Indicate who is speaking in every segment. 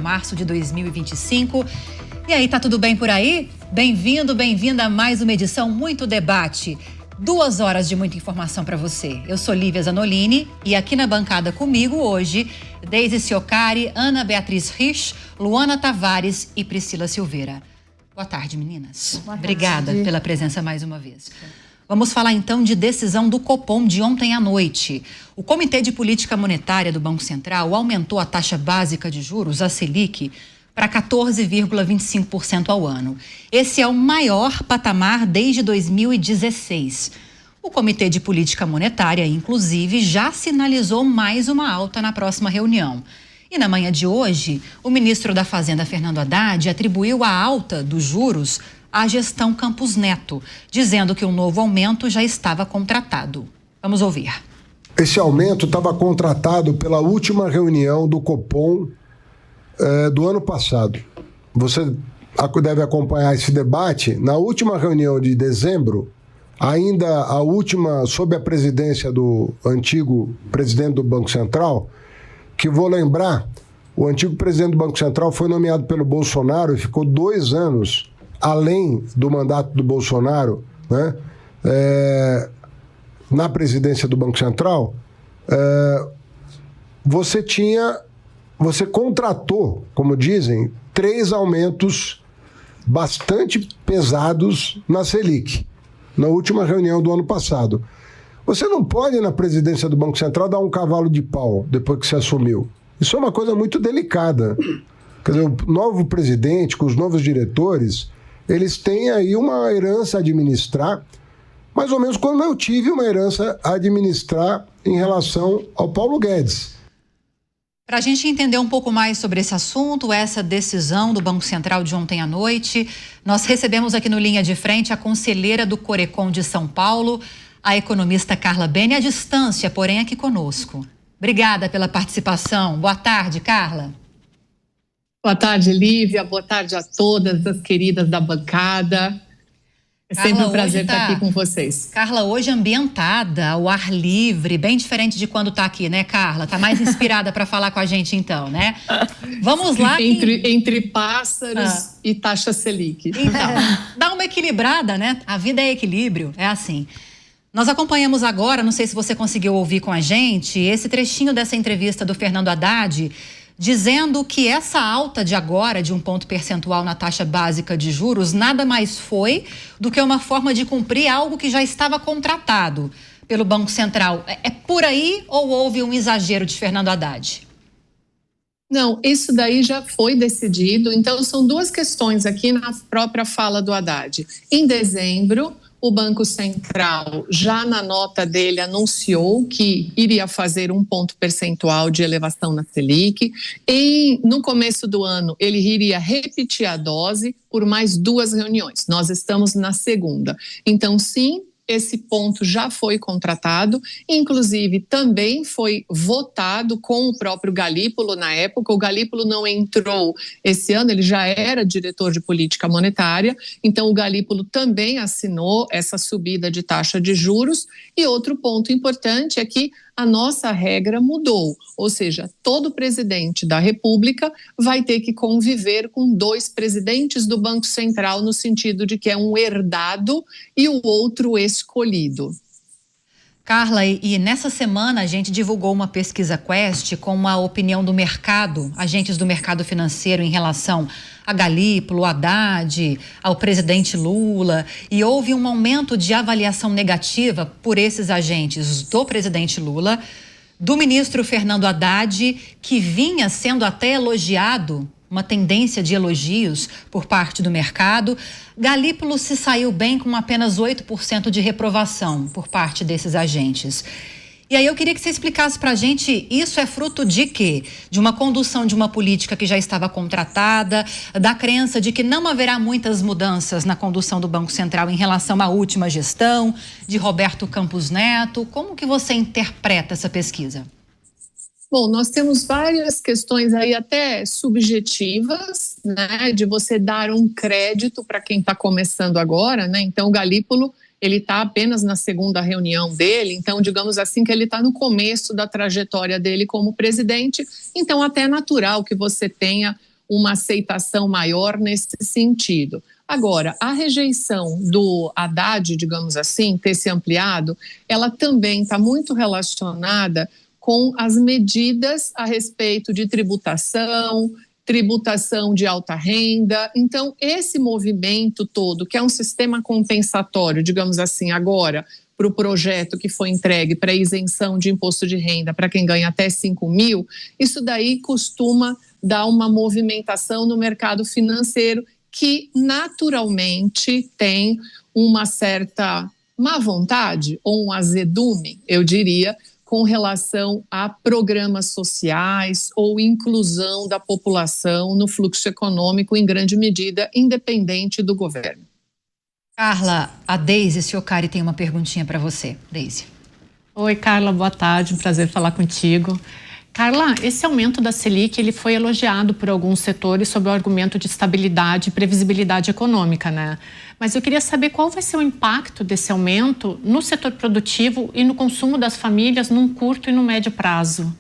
Speaker 1: março de 2025. E aí, tá tudo bem por aí? Bem-vindo, bem-vinda a mais uma edição Muito Debate. 2 horas de muita informação para você. Eu sou Lívia Zanolini e aqui na bancada comigo hoje, Deise Ciocari, Ana Beatriz Rich, Luana Tavares e Priscila Silveira. Boa tarde, meninas. Boa tarde. Obrigada pela presença mais uma vez. Vamos falar então de decisão do Copom de ontem à noite. O Comitê de Política Monetária do Banco Central aumentou a taxa básica de juros, a Selic, para 14,25% ao ano. Esse é o maior patamar desde 2016. O Comitê de Política Monetária, inclusive, já sinalizou mais uma alta na próxima reunião. E na manhã de hoje, o ministro da Fazenda, Fernando Haddad, atribuiu a alta dos juros à gestão Campos Neto, dizendo que um novo aumento já estava contratado. Vamos ouvir.
Speaker 2: Esse aumento estava contratado pela última reunião do Copom do ano passado. Você deve acompanhar esse debate. Na última reunião de dezembro, ainda a última sob a presidência do antigo presidente do Banco Central, que vou lembrar, o antigo presidente do Banco Central foi nomeado pelo Bolsonaro e ficou 2 anos além do mandato do Bolsonaro, né, na presidência do Banco Central. Você contratou, como dizem, 3 aumentos bastante pesados na Selic, na última reunião do ano passado. Você não pode, na presidência do Banco Central, dar um cavalo de pau depois que se assumiu. Isso é uma coisa muito delicada. Quer dizer, o novo presidente, com os novos diretores, eles têm aí uma herança a administrar, mais ou menos como eu tive uma herança a administrar em relação ao Paulo Guedes.
Speaker 1: Para a gente entender um pouco mais sobre esse assunto, essa decisão do Banco Central de ontem à noite, nós recebemos aqui no Linha de Frente a conselheira do Corecon de São Paulo, a economista Carla Bene, à distância, porém aqui conosco. Obrigada pela participação. Boa tarde, Carla.
Speaker 3: Boa tarde, Lívia. Boa tarde a todas as queridas da bancada. É sempre um prazer estar aqui com vocês.
Speaker 1: Carla, hoje ambientada, ao ar livre, bem diferente de quando está aqui, né, Carla? Está mais inspirada para falar com a gente, então, né? Vamos lá.
Speaker 3: Entre pássaros e taxa Selic.
Speaker 1: Então, dá uma equilibrada, né? A vida é equilíbrio, é assim. Nós acompanhamos agora, não sei se você conseguiu ouvir com a gente, esse trechinho dessa entrevista do Fernando Haddad, dizendo que essa alta de agora, de 1 ponto percentual na taxa básica de juros, nada mais foi do que uma forma de cumprir algo que já estava contratado pelo Banco Central. É por aí ou houve um exagero de Fernando Haddad?
Speaker 3: Não, isso daí já foi decidido. Então, são 2 questões aqui na própria fala do Haddad. Em dezembro, o Banco Central, já na nota dele, anunciou que iria fazer 1 ponto percentual de elevação na Selic. No começo do ano, ele iria repetir a dose por mais 2 reuniões. Nós estamos na segunda. Então, sim, esse ponto já foi contratado, inclusive também foi votado com o próprio Galípolo na época. O Galípolo não entrou esse ano, ele já era diretor de política monetária, então o Galípolo também assinou essa subida de taxa de juros. E outro ponto importante é que a nossa regra mudou, ou seja, todo presidente da República vai ter que conviver com 2 presidentes do Banco Central, no sentido de que é um herdado e o outro escolhido.
Speaker 1: Carla, e nessa semana a gente divulgou uma pesquisa Quest com a opinião do mercado, agentes do mercado financeiro em relação a Galípolo, Haddad, ao presidente Lula, e houve um aumento de avaliação negativa por esses agentes do presidente Lula, do ministro Fernando Haddad, que vinha sendo até elogiado, uma tendência de elogios por parte do mercado. Galípolo se saiu bem com apenas 8% de reprovação por parte desses agentes. E aí eu queria que você explicasse para a gente, isso é fruto de quê? De uma condução de uma política que já estava contratada, da crença de que não haverá muitas mudanças na condução do Banco Central em relação à última gestão, de Roberto Campos Neto. Como que você interpreta essa pesquisa?
Speaker 3: Bom, nós temos várias questões aí até subjetivas, né, de você dar um crédito para quem está começando agora, né? Então o Galípolo, ele está apenas na segunda reunião dele, então digamos assim que ele está no começo da trajetória dele como presidente, então até é natural que você tenha uma aceitação maior nesse sentido. Agora, a rejeição do Haddad, digamos assim, ter se ampliado, ela também está muito relacionada com as medidas a respeito de tributação de alta renda. Então, esse movimento todo, que é um sistema compensatório, digamos assim, agora, para o projeto que foi entregue para isenção de imposto de renda para quem ganha até 5 mil, isso daí costuma dar uma movimentação no mercado financeiro que naturalmente tem uma certa má vontade ou um azedume, eu diria, com relação a programas sociais ou inclusão da população no fluxo econômico, em grande medida, independente do governo.
Speaker 1: Carla, a Deise Ciocari tem uma perguntinha para você. Deise.
Speaker 4: Oi, Carla, boa tarde, um prazer falar contigo. Carla, esse aumento da Selic, ele foi elogiado por alguns setores sob o argumento de estabilidade e previsibilidade econômica, né? Mas eu queria saber qual vai ser o impacto desse aumento no setor produtivo e no consumo das famílias num curto e no médio prazo.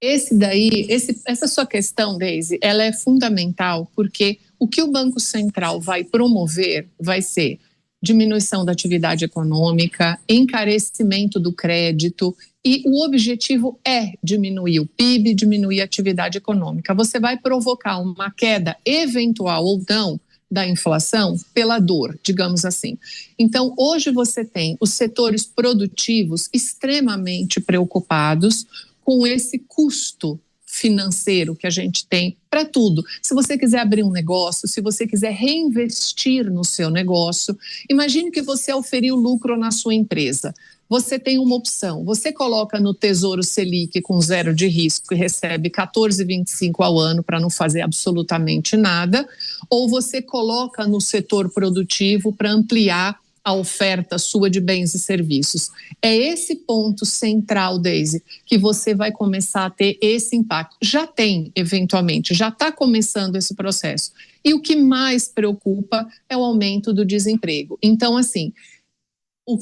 Speaker 3: Essa sua questão, Deise, ela é fundamental porque o que o Banco Central vai promover vai ser diminuição da atividade econômica, encarecimento do crédito, e o objetivo é diminuir o PIB, diminuir a atividade econômica. Você vai provocar uma queda eventual ou não da inflação pela dor, digamos assim. Então, hoje você tem os setores produtivos extremamente preocupados com esse custo financeiro que a gente tem para tudo. Se você quiser abrir um negócio, se você quiser reinvestir no seu negócio, imagine que você auferiu lucro na sua empresa. Você tem uma opção, você coloca no Tesouro Selic com 0 de risco e recebe 14,25 ao ano para não fazer absolutamente nada, ou você coloca no setor produtivo para ampliar a oferta sua de bens e serviços. É esse ponto central, Deise, que você vai começar a ter esse impacto. Já tem, eventualmente, já está começando esse processo. E o que mais preocupa é o aumento do desemprego. Então, assim,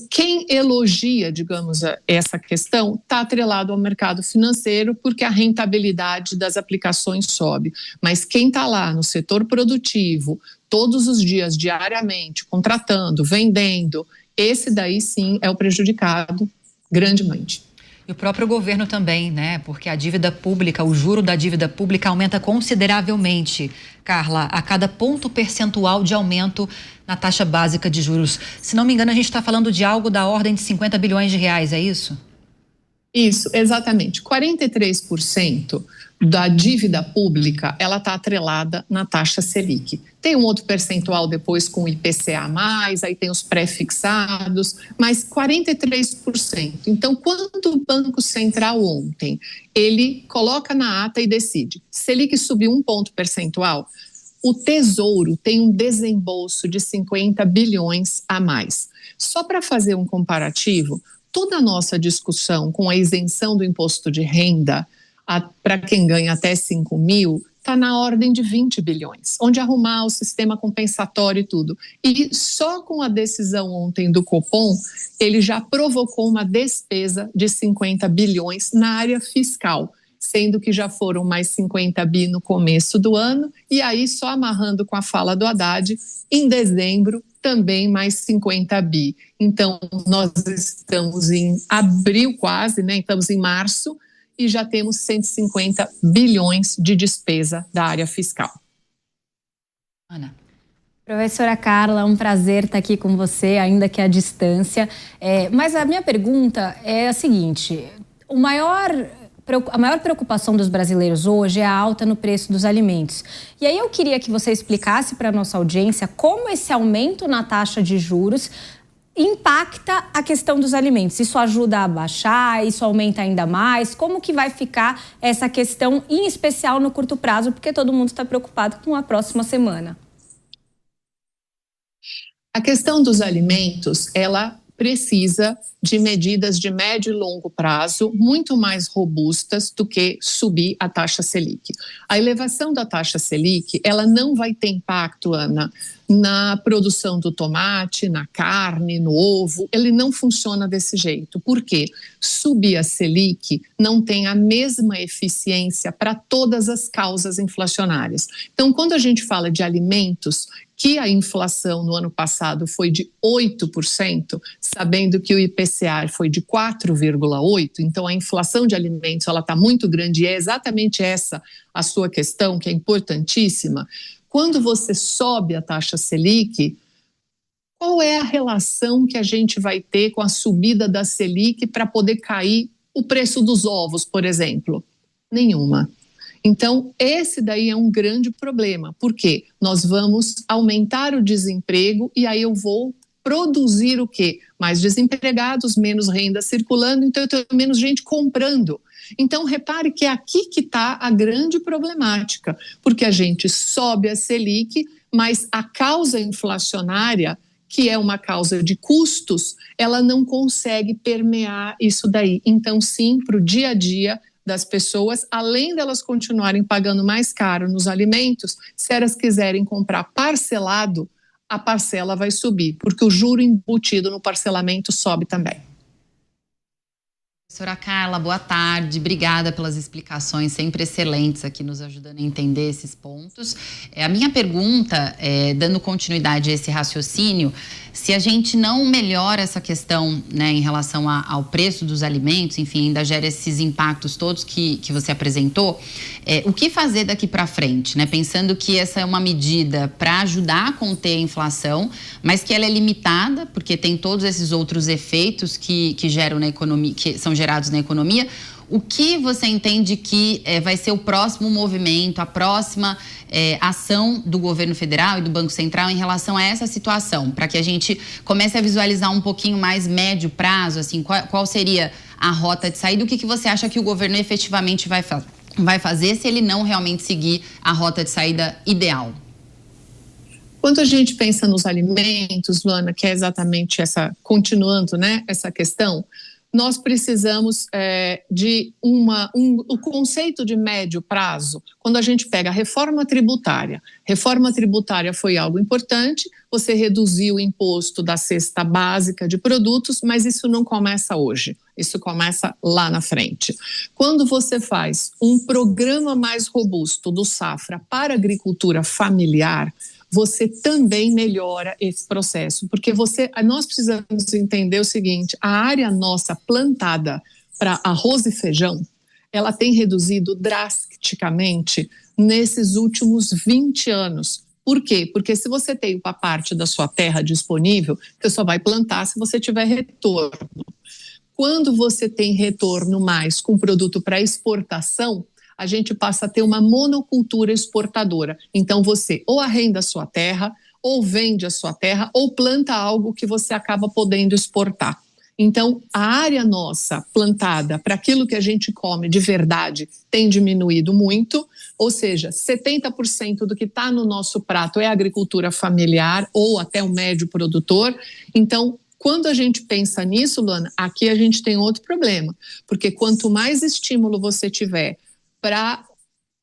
Speaker 3: quem elogia, digamos, essa questão está atrelado ao mercado financeiro porque a rentabilidade das aplicações sobe. Mas quem está lá no setor produtivo, todos os dias, diariamente, contratando, vendendo, esse daí sim é o prejudicado grandemente.
Speaker 1: E o próprio governo também, né? Porque a dívida pública, o juro da dívida pública aumenta consideravelmente, Carla, a cada ponto percentual de aumento na taxa básica de juros. Se não me engano, a gente está falando de algo da ordem de 50 bilhões de reais, é isso?
Speaker 3: Isso, exatamente. 43% da dívida pública, ela está atrelada na taxa Selic. Tem um outro percentual depois com o IPCA+, aí tem os pré-fixados, mas 43%. Então, quando o Banco Central ontem, ele coloca na ata e decide, Selic subiu 1 ponto percentual, o Tesouro tem um desembolso de 50 bilhões a mais. Só para fazer um comparativo, toda a nossa discussão com a isenção do imposto de renda para quem ganha até 5 mil, está na ordem de 20 bilhões, onde arrumar o sistema compensatório e tudo. E só com a decisão ontem do Copom, ele já provocou uma despesa de 50 bilhões na área fiscal, sendo que já foram mais 50 bi no começo do ano, e aí só amarrando com a fala do Haddad, em dezembro também mais 50 bi. Então, nós estamos em abril quase, né? Estamos em março, e já temos 150 bilhões de despesa da área fiscal.
Speaker 1: Ana.
Speaker 5: Professora Carla, um prazer estar aqui com você, ainda que à distância. Mas a minha pergunta é a seguinte: a maior preocupação dos brasileiros hoje é a alta no preço dos alimentos. E aí eu queria que você explicasse para a nossa audiência como esse aumento na taxa de juros impacta a questão dos alimentos. Isso ajuda a baixar? Isso aumenta ainda mais? Como que vai ficar essa questão, em especial no curto prazo, porque todo mundo está preocupado com a próxima semana?
Speaker 3: A questão dos alimentos, ela precisa de medidas de médio e longo prazo muito mais robustas do que subir a taxa Selic. A elevação da taxa Selic, ela não vai ter impacto, Ana, na produção do tomate, na carne, no ovo. Ele não funciona desse jeito. Por quê? Subir a Selic não tem a mesma eficiência para todas as causas inflacionárias. Então, quando a gente fala de alimentos, que a inflação no ano passado foi de 8%, sabendo que o IPCA foi de 4,8%, então a inflação de alimentos está muito grande, e é exatamente essa a sua questão, que é importantíssima. Quando você sobe a taxa Selic, qual é a relação que a gente vai ter com a subida da Selic para poder cair o preço dos ovos, por exemplo? Nenhuma. Então, esse daí é um grande problema, porque nós vamos aumentar o desemprego e aí eu vou produzir o quê? Mais desempregados, menos renda circulando, então eu tenho menos gente comprando. Então, repare que é aqui que está a grande problemática, porque a gente sobe a Selic, mas a causa inflacionária, que é uma causa de custos, ela não consegue permear isso daí. Então, sim, para o dia a dia das pessoas, além delas continuarem pagando mais caro nos alimentos, se elas quiserem comprar parcelado, a parcela vai subir, porque o juro embutido no parcelamento sobe também.
Speaker 6: Professora Carla, boa tarde. Obrigada pelas explicações sempre excelentes aqui, nos ajudando a entender esses pontos. A minha pergunta, dando continuidade a esse raciocínio, se a gente não melhora essa questão, né, em relação ao preço dos alimentos, enfim, ainda gera esses impactos todos que você apresentou, o que fazer daqui para frente, né? Pensando que essa é uma medida para ajudar a conter a inflação, mas que ela é limitada, porque tem todos esses outros efeitos que geram na economia, que são gerados na economia. O que você entende que vai ser o próximo movimento, a próxima ação do governo federal e do Banco Central em relação a essa situação, para que a gente comece a visualizar um pouquinho mais médio prazo, assim, qual seria a rota de saída? O que você acha que o governo efetivamente vai fazer se ele não realmente seguir a rota de saída ideal?
Speaker 3: Quando a gente pensa nos alimentos, Luana, que é exatamente continuando, né, essa questão, nós precisamos de o conceito de médio prazo. Quando a gente pega a reforma tributária foi algo importante, você reduziu o imposto da cesta básica de produtos, mas isso não começa hoje, isso começa lá na frente. Quando você faz um programa mais robusto do Safra para a agricultura familiar, você também melhora esse processo, porque nós precisamos entender o seguinte: a área nossa plantada para arroz e feijão, ela tem reduzido drasticamente nesses últimos 20 anos. Por quê? Porque se você tem uma parte da sua terra disponível, você só vai plantar se você tiver retorno. Quando você tem retorno mais com produto para exportação, a gente passa a ter uma monocultura exportadora. Então, você ou arrenda a sua terra, ou vende a sua terra, ou planta algo que você acaba podendo exportar. Então, a área nossa plantada para aquilo que a gente come de verdade tem diminuído muito, ou seja, 70% do que está no nosso prato é agricultura familiar ou até o médio produtor. Então, quando a gente pensa nisso, Luana, aqui a gente tem outro problema, porque quanto mais estímulo você tiver para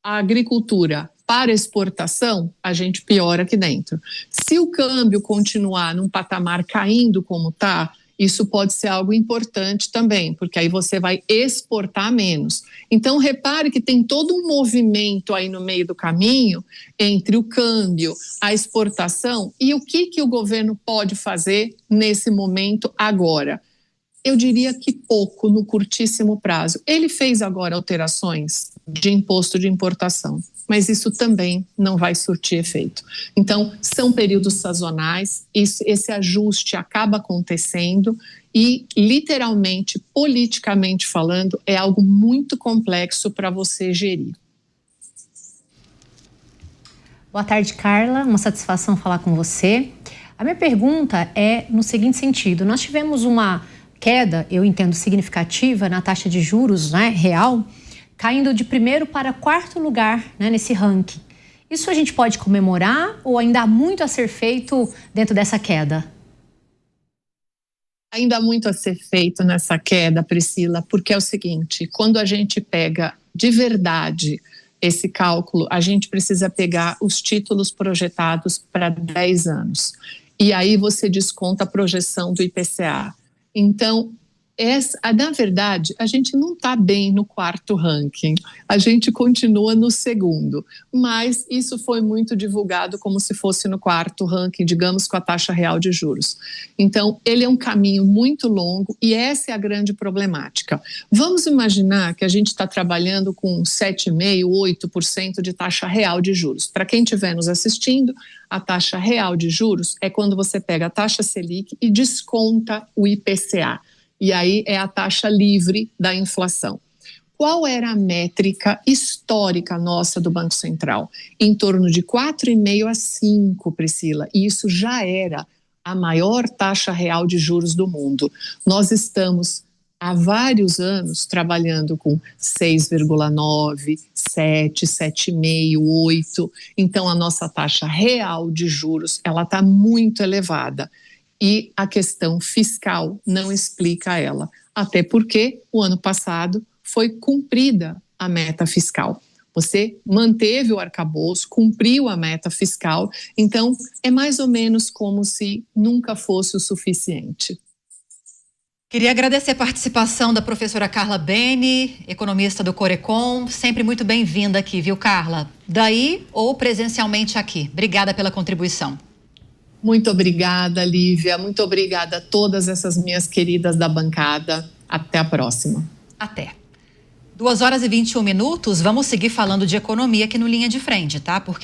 Speaker 3: a agricultura, para exportação, a gente piora aqui dentro. Se o câmbio continuar num patamar caindo como está, isso pode ser algo importante também, porque aí você vai exportar menos. Então, repare que tem todo um movimento aí no meio do caminho entre o câmbio, a exportação e o que o governo pode fazer nesse momento agora. Eu diria que pouco, no curtíssimo prazo. Ele fez agora alterações de imposto de importação, mas isso também não vai surtir efeito. Então, são períodos sazonais, esse ajuste acaba acontecendo e, literalmente, politicamente falando, é algo muito complexo para você gerir.
Speaker 5: Boa tarde, Carla. Uma satisfação falar com você. A minha pergunta é no seguinte sentido: nós tivemos uma queda, eu entendo, significativa na taxa de juros, né, real, caindo de primeiro para quarto lugar, né, nesse ranking. Isso a gente pode comemorar ou ainda há muito a ser feito dentro dessa queda?
Speaker 3: Ainda há muito a ser feito nessa queda, Priscila, porque é o seguinte, quando a gente pega de verdade esse cálculo, a gente precisa pegar os títulos projetados para 10 anos. E aí você desconta a projeção do IPCA. Então, na verdade, a gente não está bem no 4º ranking, a gente continua no 2º, mas isso foi muito divulgado como se fosse no 4º ranking, digamos, com a taxa real de juros. Então, ele é um caminho muito longo e essa é a grande problemática. Vamos imaginar que a gente está trabalhando com 7,5%, 8% de taxa real de juros. Para quem estiver nos assistindo, a taxa real de juros é quando você pega a taxa Selic e desconta o IPCA. E aí é a taxa livre da inflação. Qual era a métrica histórica nossa do Banco Central? Em torno de 4,5% a 5%, Priscila. E isso já era a maior taxa real de juros do mundo. Nós estamos há vários anos trabalhando com 6,9%, 7%, 7,5%, 8%. Então a nossa taxa real de juros ela está muito elevada. E a questão fiscal não explica ela, até porque o ano passado foi cumprida a meta fiscal. Você manteve o arcabouço, cumpriu a meta fiscal, então é mais ou menos como se nunca fosse o suficiente.
Speaker 1: Queria agradecer a participação da professora Carla Bene, economista do Corecon, sempre muito bem-vinda aqui, viu, Carla? Daí ou presencialmente aqui. Obrigada pela contribuição.
Speaker 3: Muito obrigada, Lívia. Muito obrigada a todas essas minhas queridas da bancada. Até a próxima.
Speaker 1: Até. 2h21. Vamos seguir falando de economia aqui no Linha de Frente, tá? Porque